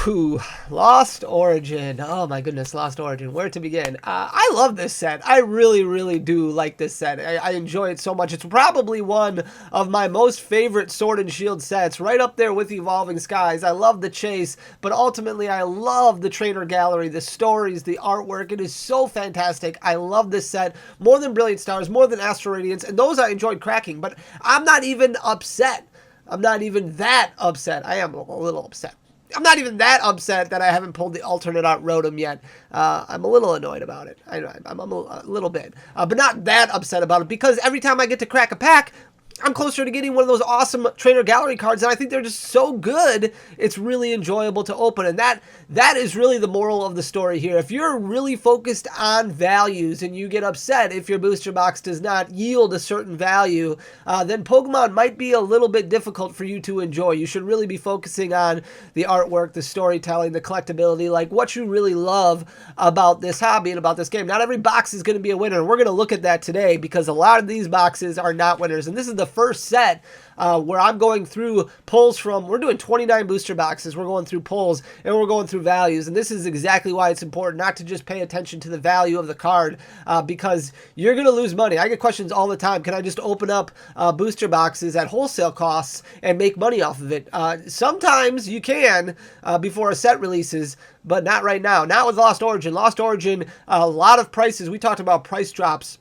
Ooh, Lost Origin. Oh my goodness, Lost Origin. Where to begin? I love this set. I really, really do like this set. I enjoy it so much. It's probably one of my most favorite Sword and Shield sets, right up there with Evolving Skies. I love the chase, but ultimately I love the trainer gallery, the stories, the artwork. It is so fantastic. I love this set more than Brilliant Stars, more than Astral Radiance, and those I enjoyed cracking, but I'm not even upset. I'm not even that upset. I am a little upset. I'm not even that upset that I haven't pulled the alternate art Rotom yet. I'm a little annoyed about it. I'm a little bit. But not that upset about it, because every time I get to crack a pack, I'm closer to getting one of those awesome trainer gallery cards, and I think they're just so good, it's really enjoyable to open. And that is really the moral of the story here. If you're really focused on values and you get upset if your booster box does not yield a certain value, then Pokemon might be a little bit difficult for you to enjoy. You should really be focusing on the artwork, the storytelling, the collectability, like what you really love about this hobby and about this game. Not every box is going to be a winner, and we're going to look at that today, because a lot of these boxes are not winners. And this is the first set where I'm going through pulls from, we're doing 29 booster boxes, we're going through pulls, and we're going through values, and this is exactly why it's important not to just pay attention to the value of the card, because you're going to lose money. I get questions all the time, can I just open up booster boxes at wholesale costs and make money off of it? Sometimes you can before a set releases, but not right now. Not with Lost Origin. Lost Origin, a lot of prices, we talked about price drops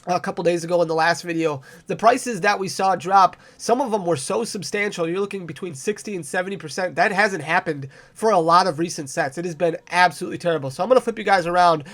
a couple days ago in the last video. The prices that we saw drop, some of them were so substantial. You're looking between 60 and 70%. That hasn't happened for a lot of recent sets. It has been absolutely terrible. So I'm going to flip you guys around.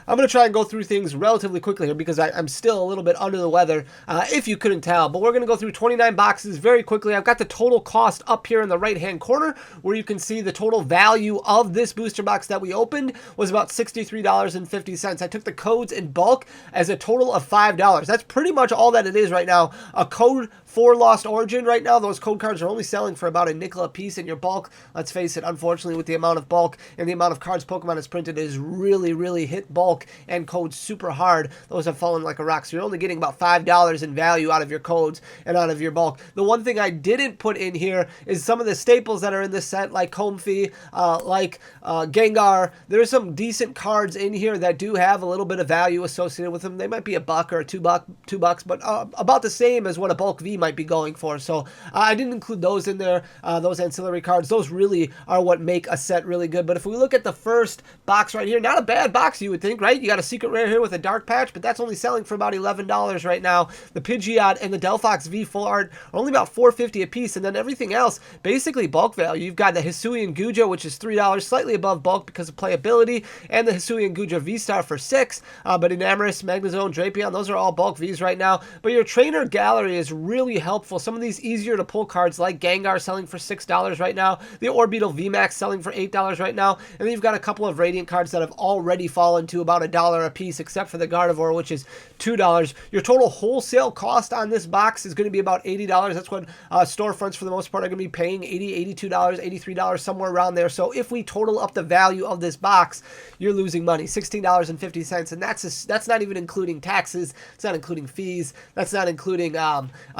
I'm going to try and go through things relatively quickly here, because I'm still a little bit under the weather, if you couldn't tell. But we're going to go through 29 boxes very quickly. I've got the total cost up here in the right-hand corner, where you can see the total value of this booster box that we opened was about $63.50. I took the codes in bulk as a total of $5. That's pretty much all that it is right now. A code for Lost Origin right now, those code cards are only selling for about a nickel a piece in your bulk. Let's face it, unfortunately, with the amount of bulk and the amount of cards Pokemon has printed, is really, really hit bulk and codes super hard. Those have fallen like a rock. So you're only getting about $5 in value out of your codes and out of your bulk. The one thing I didn't put in here is some of the staples that are in this set, like Comfey, like Gengar. There's some decent cards in here that do have a little bit of value associated with them. They might be a buck or $2, but about the same as what a bulk V might be going for. So I didn't include those in there, those ancillary cards. Those really are what make a set really good. But if we look at the first box right here, not a bad box, you would think, right? You got a secret rare here with a dark patch, but that's only selling for about $11 right now. The Pidgeot and the Delphox V full art are only about $4.50 a piece, and then everything else basically bulk value. You've got the Hisuian Guja, which is $3, slightly above bulk because of playability, and the Hisuian Guja V-Star for $6. But Enamorus, Magnezone, Drapion, those are all bulk Vs right now. But your trainer gallery is really helpful. Some of these easier to pull cards like Gengar selling for $6 right now, the Orbeetle VMAX selling for $8 right now, and then you've got a couple of Radiant cards that have already fallen to about $1 a piece, except for the Gardevoir, which is $2. Your total wholesale cost on this box is going to be about $80. That's what storefronts for the most part are going to be paying, $80, $82, $83, somewhere around there. So if we total up the value of this box, you're losing money, $16.50, and that's not even including taxes. It's not including fees. That's not including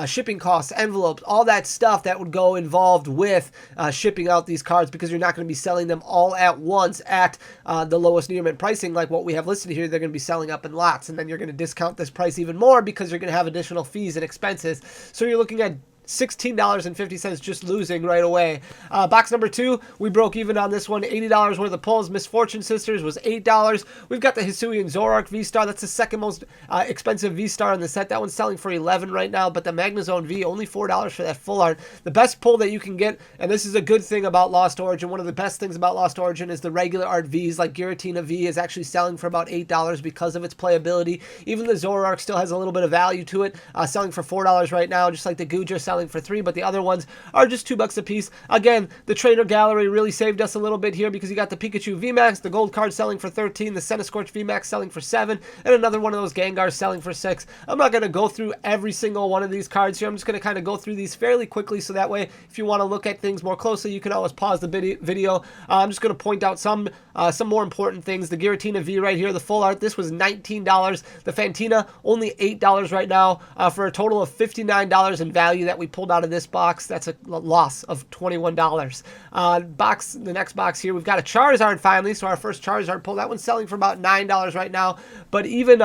shipping costs, envelopes, all that stuff that would go involved with shipping out these cards, because you're not going to be selling them all at once at the lowest near mint pricing like what we have listed here. They're going to be selling up in lots, and then you're going to discount this price even more because you're going to have additional fees and expenses. So you're looking at $16.50 just losing right away. Box number 2, we broke even on this one. $80 worth of pulls. Misfortune Sisters was $8. We've got the Hisuian Zoroark V-Star. That's the second most expensive V-Star in the set. That one's selling for $11 right now, but the Magnezone V, only $4 for that full art. The best pull that you can get, and this is a good thing about Lost Origin, one of the best things about Lost Origin is the regular art Vs, like Giratina V is actually selling for about $8 because of its playability. Even the Zoroark still has a little bit of value to it, selling for $4 right now, just like the Guja selling for $3, but the other ones are just $2 a piece. Again, the trainer gallery really saved us a little bit here, because you got the Pikachu VMAX, the gold card selling for $13, the Centiskorch VMAX selling for $7, and another one of those Gengars selling for $6. I'm not going to go through every single one of these cards here. I'm just going to kind of go through these fairly quickly, so that way if you want to look at things more closely, you can always pause the video. I'm just going to point out some more important things. The Giratina V right here, the full art, this was $19. The Fantina, only $8 right now, for a total of $59 in value that we pulled out of this box. That's a loss of $21. The next box here, we've got a Charizard finally. So our first Charizard pull. That one's selling for about $9 right now. But even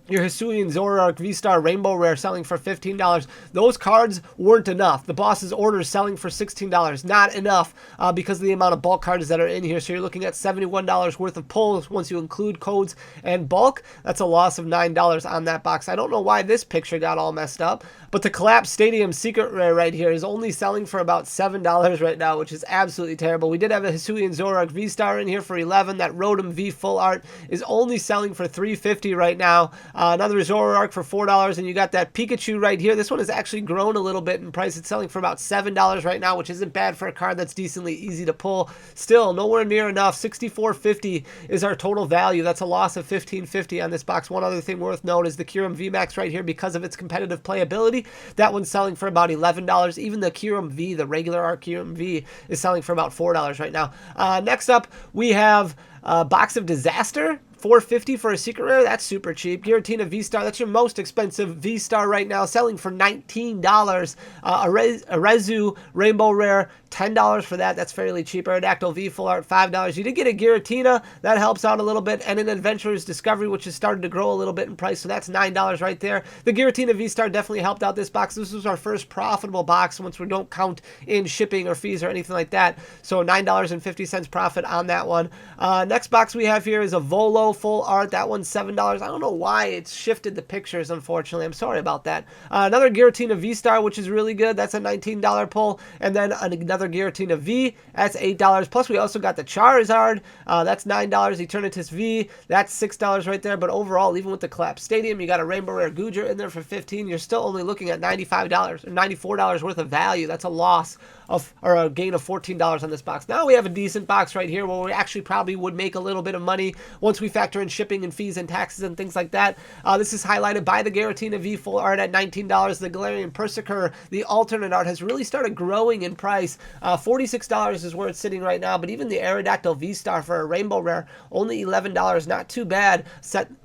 your Hisuian Zoroark V-Star Rainbow Rare selling for $15. Those cards weren't enough. The boss's orders selling for $16. Not enough because of the amount of bulk cards that are in here. So you're looking at $71 worth of pulls once you include codes and bulk. That's a loss of $9 on that box. I don't know why this picture got all messed up, but the Collapse Stadium Secret Rare right here is only selling for about $7 right now, which is absolutely terrible. We did have a Hisuian Zoroark V-Star in here for $11. That Rotom V Full Art is only selling for $3.50 right now. Another Zoroark for $4, and you got that Pikachu right here. This one has actually grown a little bit in price. It's selling for about $7 right now, which isn't bad for a card that's decently easy to pull. Still, nowhere near enough. $64.50 is our total value. That's a loss of $15.50 on this box. One other thing worth note is the Kyurem VMAX right here, because of its competitive playability. That one's selling for about $11. Even the Kyurem V, the regular art Kyurem V, is selling for about $4 right now. Next up, we have Box of Disaster. $4.50 for a secret rare. That's super cheap. Giratina V-Star, that's your most expensive V-Star right now, selling for $19. A Rezu Rainbow Rare, $10 for that. That's fairly cheap. Aerodactyl V Full Art, $5. You did get a Giratina. That helps out a little bit. And an Adventurer's Discovery, which has started to grow a little bit in price. So that's $9 right there. The Giratina V-Star definitely helped out this box. This was our first profitable box once we don't count in shipping or fees or anything like that. So $9.50 profit on that one. Next box we have here is a Volo Full Art. That one's $7. I don't know why it's shifted the pictures, unfortunately. I'm sorry about that. Another Giratina V-Star, which is really good. That's a $19 pull. And then another Giratina V. That's $8. Plus, we also got the Charizard. That's $9. Eternatus V. That's $6 right there. But overall, even with the Collapse Stadium, you got a Rainbow Rare Goodra in there for $15. You're still only looking at $95 or $94 worth of value. That's a loss or a gain of $14 on this box. Now we have a decent box right here where we actually probably would make a little bit of money once we factor in shipping and fees and taxes and things like that. This is highlighted by the Giratina V Full Art at $19. The Galarian Persiker, the alternate art, has really started growing in price. $46 is where it's sitting right now, but even the Aerodactyl V-Star for a Rainbow Rare, only $11. Not too bad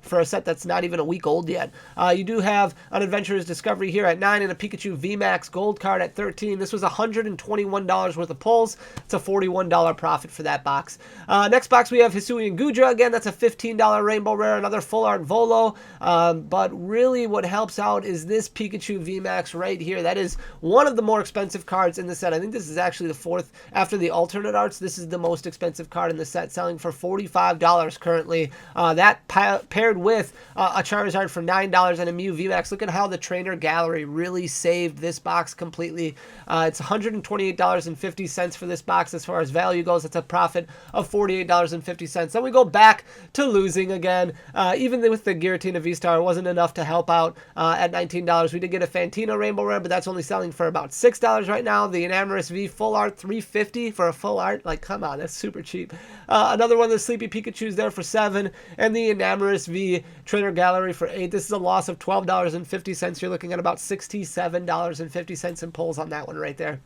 for a set that's not even a week old yet. You do have an Adventurer's Discovery here at $9 and a Pikachu VMAX Gold card at $13. This was $121 worth of pulls. It's a $41 profit for that box. Next box we have Hisuian Goodra. Again, that's a $15 Rainbow Rare, another Full Art Volo. But really what helps out is this Pikachu VMAX right here. That is one of the more expensive cards in the set. I think this is actually the fourth after the alternate arts. This is the most expensive card in the set, selling for $45 currently. That paired with a Charizard for $9 and a Mew VMAX. Look at how the trainer gallery really saved this box completely. It's $128.50 for this box as far as value goes. It's a profit of $48.50. Then we go back to losing again. Even with the Giratina V-Star, it wasn't enough to help out at $19. We did get a Fantina Rainbow Rare, but that's only selling for about $6 right now. The Enamorous V Full Art, $3.50 for a full art. Like, come on, that's super cheap. Another one of the Sleepy Pikachus there for $7, and the Enamorous V Trainer Gallery for $8. This is a loss of $12.50. You're looking at about $67.50 in pulls on that one right there.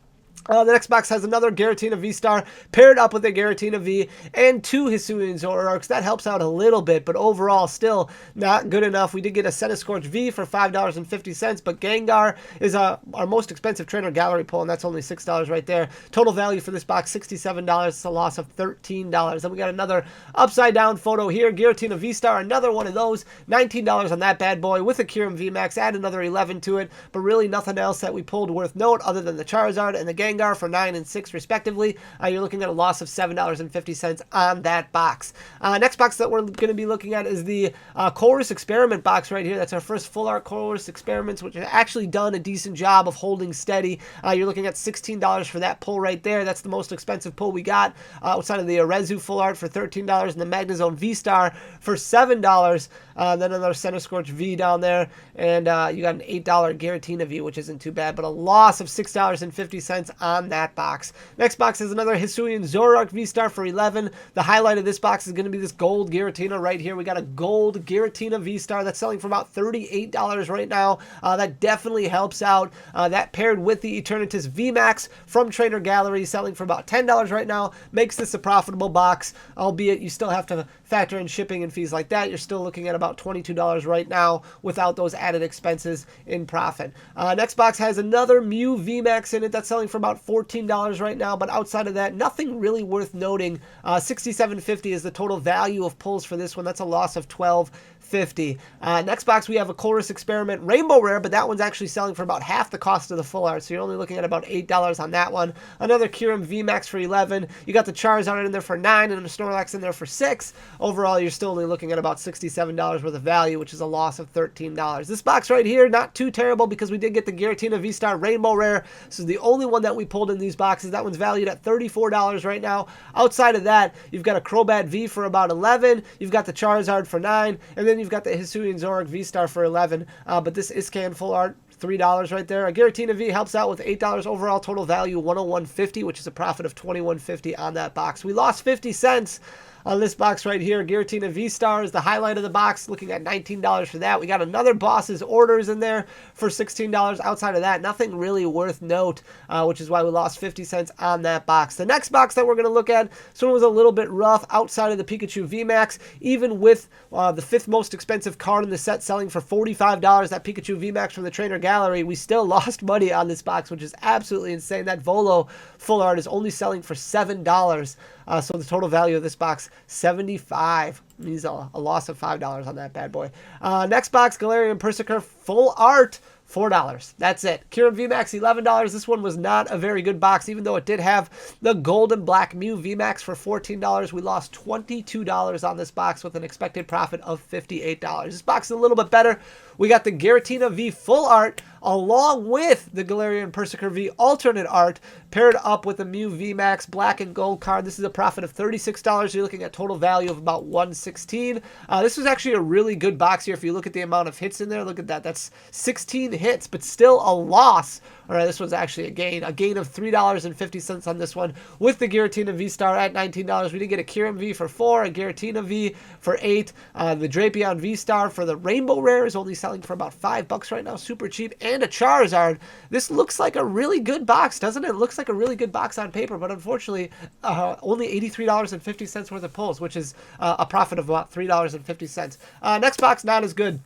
The next box has another Giratina V-Star paired up with a Giratina V and two Hisuian Zoroarks. That helps out a little bit, but overall still not good enough. We did get a Centiskorch V for $5.50, but Gengar is our most expensive trainer gallery pull, and that's only $6 right there. Total value for this box, $67. It's a loss of $13. Then we got another upside down photo here. Giratina V-Star, another one of those. $19 on that bad boy with a Kyurem VMAX. Add another $11 to it, but really nothing else that we pulled worth note other than the Charizard and the Gengar for $9 and $6 respectively. You're looking at a loss of $7.50 on that box. Next box that we're going to be looking at is the Chorus Experiment box right here. That's our first full art Chorus Experiments, which has actually done a decent job of holding steady. You're looking at $16 for that pull right there. That's the most expensive pull we got outside of the Rezu full art for $13 and the Magnezone V-Star for $7. Then another Centiskorch V down there, and you got an $8 Giratina V, which isn't too bad, but a loss of $6.50 on that box. Next box is another Hisuian Zoroark V-Star for $11. The highlight of this box is going to be this gold Giratina right here. We got a gold Giratina V-Star that's selling for about $38 right now. That definitely helps out. That paired with the Eternatus VMAX from Trainer Gallery, selling for about $10 right now, makes this a profitable box, albeit you still have to factor in shipping and fees like that, you're still looking at about $22 right now without those added expenses in profit. Next box has another Mew VMAX in it that's selling for about $14 right now, but outside of that, nothing really worth noting. $67.50 is the total value of pulls for this one. That's a loss of $12.50. Next box, we have a Chorus Experiment Rainbow Rare, but that one's actually selling for about half the cost of the full art, so you're only looking at about $8 on that one. Another Kyurem VMAX for $11. You got the Charizard in there for $9 and the Snorlax in there for $6. Overall, you're still only looking at about $67 worth of value, which is a loss of $13. This box right here, not too terrible because we did get the Giratina V-Star Rainbow Rare. This is the only one that we pulled in these boxes. That one's valued at $34 right now. Outside of that, you've got a Crobat V for about $11. You've got the Charizard for $9, and then you've got the Hisuian Zoroark V-Star for $11. But this Iscan full art, $3 right there. A Giratina V helps out with $8 overall, total value $101.50, which is a profit of $21.50 on that box. We lost 50 cents on this box right here. Giratina V-Star is the highlight of the box, looking at $19 for that. We got another Boss's Orders in there for $16. Outside of that, nothing really worth note, which is why we lost 50 cents on that box. The next box that we're going to look at, this one was a little bit rough outside of the Pikachu VMAX, even with the fifth most expensive card in the set selling for $45, that Pikachu VMAX from the Trainer Gallery. We still lost money on this box, which is absolutely insane. That Volo full art is only selling for $7. So the total value of this box, $75. Means a loss of $5 on that bad boy. Next box, Galarian Persiker full art, $4. That's it. Kyurem VMAX, $11. This one was not a very good box, even though it did have the gold and black Mew VMAX for $14. We lost $22 on this box with an expected profit of $58. This box is a little bit better. We got the Giratina V full art along with the Galarian Persiker V alternate art paired up with the Mew VMAX black and gold card. This is a profit of $36. You're looking at total value of about $116. This was actually a really good box here. If you look at the amount of hits in there, look at that. That's 16 hits, but still a loss. All right, this one's actually a gain of $3.50 on this one with the Giratina V-Star at $19. We did get a Kyurem V for $4, a Giratina V for $8. The Drapion V-Star for the Rainbow Rare is only selling for about $5 right now, super cheap, and a Charizard. This looks like a really good box, doesn't it? It looks like a really good box on paper, but unfortunately, only $83.50 worth of pulls, which is a profit of about $3.50. Next box, not as good.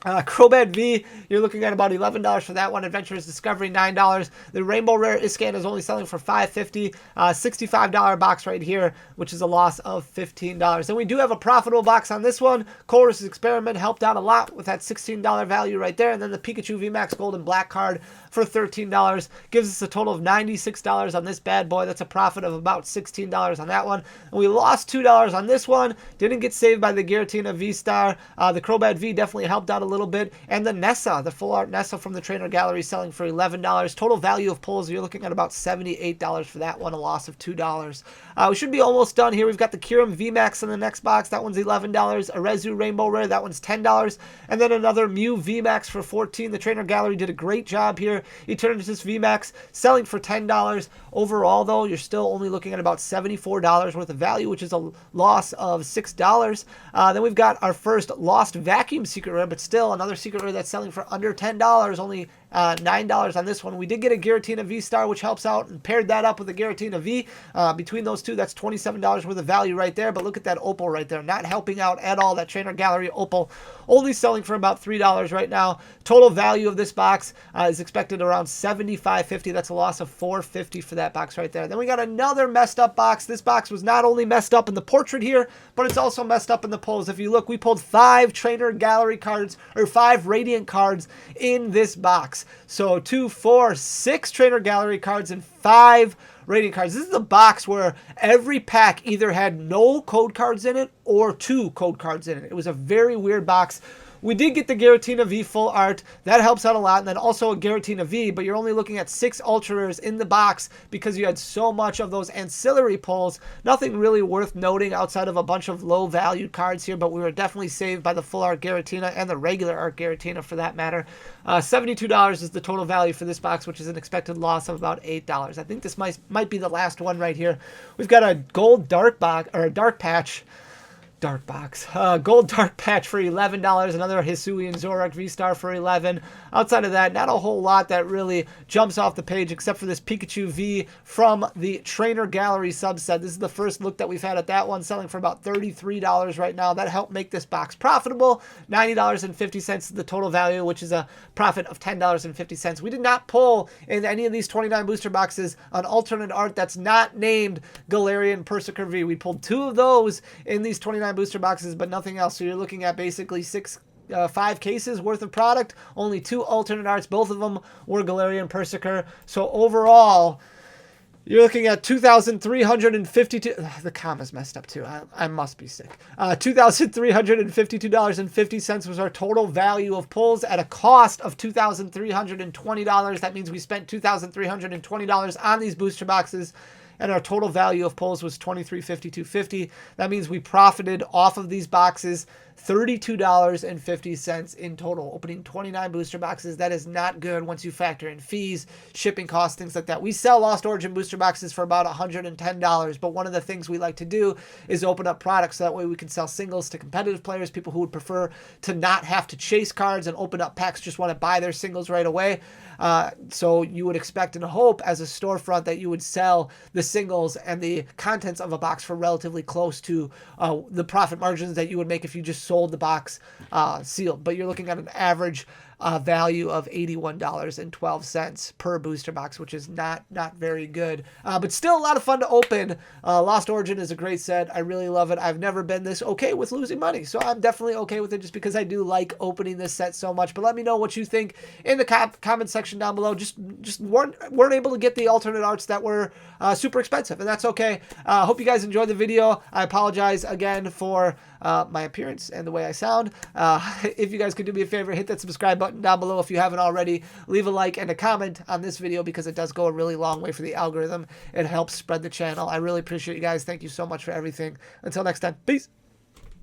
Crobat V, you're looking at about $11 for that one. Adventurous Discovery, $9. The Rainbow Rare Iscan is only selling for $5.50. $65 box right here, which is a loss of $15. Then we do have a profitable box on this one. Chorus Experiment helped out a lot with that $16 value right there. And then the Pikachu VMAX Gold and Black card for $13 gives us a total of $96 on this bad boy. That's a profit of about $16 on that one. And we lost $2 on this one. Didn't get saved by the Giratina V-Star. The Crobat V definitely helped out a little bit. And the Nessa, the full art Nessa from the Trainer Gallery, selling for $11. Total value of pulls, you're looking at about $78 for that one, a loss of $2. We should be almost done here. We've got the Kyurem VMAX in the next box. That one's $11. A Rezu Rainbow Rare, that one's $10. And then another Mew VMAX for $14. The Trainer Gallery did a great job here. Eternatus VMAX selling for $10. Overall, though, you're still only looking at about $74 worth of value, which is a loss of $6. Then we've got our first Lost Vacuum Secret Rare, but still another Secret Rare that's selling for under $10, only $9 on this one. We did get a Giratina V-Star, which helps out, and paired that up with a Giratina V. Between those two, that's $27 worth of value right there. But look at that Opal right there, not helping out at all. That Trainer Gallery Opal only selling for about $3 right now. Total value of this box is expected around $75.50. That's a loss of $4.50 for that box right there. Then we got another messed up box. This box was not only messed up in the portrait here, but it's also messed up in the pulls. If you look, we pulled 5 Trainer Gallery cards, or 5 Radiant cards in this box. So 2, 4, 6 Trainer Gallery cards and 5 Radiant cards. This is a box where every pack either had no code cards in it or 2 code cards in it. It was a very weird box. We did get the Giratina V full art. That helps out a lot. And then also a Giratina V, but you're only looking at 6 Ultra Rares in the box because you had so much of those ancillary pulls. Nothing really worth noting outside of a bunch of low-valued cards here, but we were definitely saved by the full art Giratina and the regular art Giratina for that matter. $72 is the total value for this box, which is an expected loss of about $8. I think this might be the last one right here. We've got a gold dark box, or a dark patch. Dark box. Gold dark patch for $11. Another Hisuian Zorak V-Star for $11. Outside of that, not a whole lot that really jumps off the page except for this Pikachu V from the Trainer Gallery subset. This is the first look that we've had at that one, selling for about $33 right now. That helped make this box profitable. $90.50 is the total value, which is a profit of $10.50. We did not pull in any of these 29 booster boxes an alternate art that's not named Galarian Persiker V. We pulled 2 of those in these 29 booster boxes, but nothing else. So you're looking at basically 5 cases worth of product, only 2 alternate arts. Both of them were Galarian Persiker. So overall, you're looking at 2,352. The comma's messed up too. I must be sick. $2,352.50 was our total value of pulls at a cost of $2,320. That means we spent $2,320 on these booster boxes, and our total value of pulls was $23.5250. That means we profited off of these boxes $32.50 in total, opening 29 booster boxes. That is not good once you factor in fees, shipping costs, things like that. We sell Lost Origin booster boxes for about $110, but one of the things we like to do is open up products so that way we can sell singles to competitive players, people who would prefer to not have to chase cards and open up packs, just want to buy their singles right away. So you would expect and hope as a storefront that you would sell the singles and the contents of a box for relatively close to the profit margins that you would make if you just sold the box sealed. But you're looking at an average value of $81.12 per booster box, which is not very good, but still a lot of fun to open. Lost Origin is a great set. I really love it. I've never been this okay with losing money, so I'm definitely okay with it just because I do like opening this set so much. But let me know what you think in the comment section down below. Just weren't able to get the alternate arts that were super expensive, and that's okay. Hope you guys enjoyed the video. I apologize again for my appearance and the way I sound. If you guys could do me a favor, hit that subscribe button down below if you haven't already. Leave a like and a comment on this video because it does go a really long way for the algorithm. It helps spread the channel. I really appreciate you guys. Thank you so much for everything. Until next time, peace.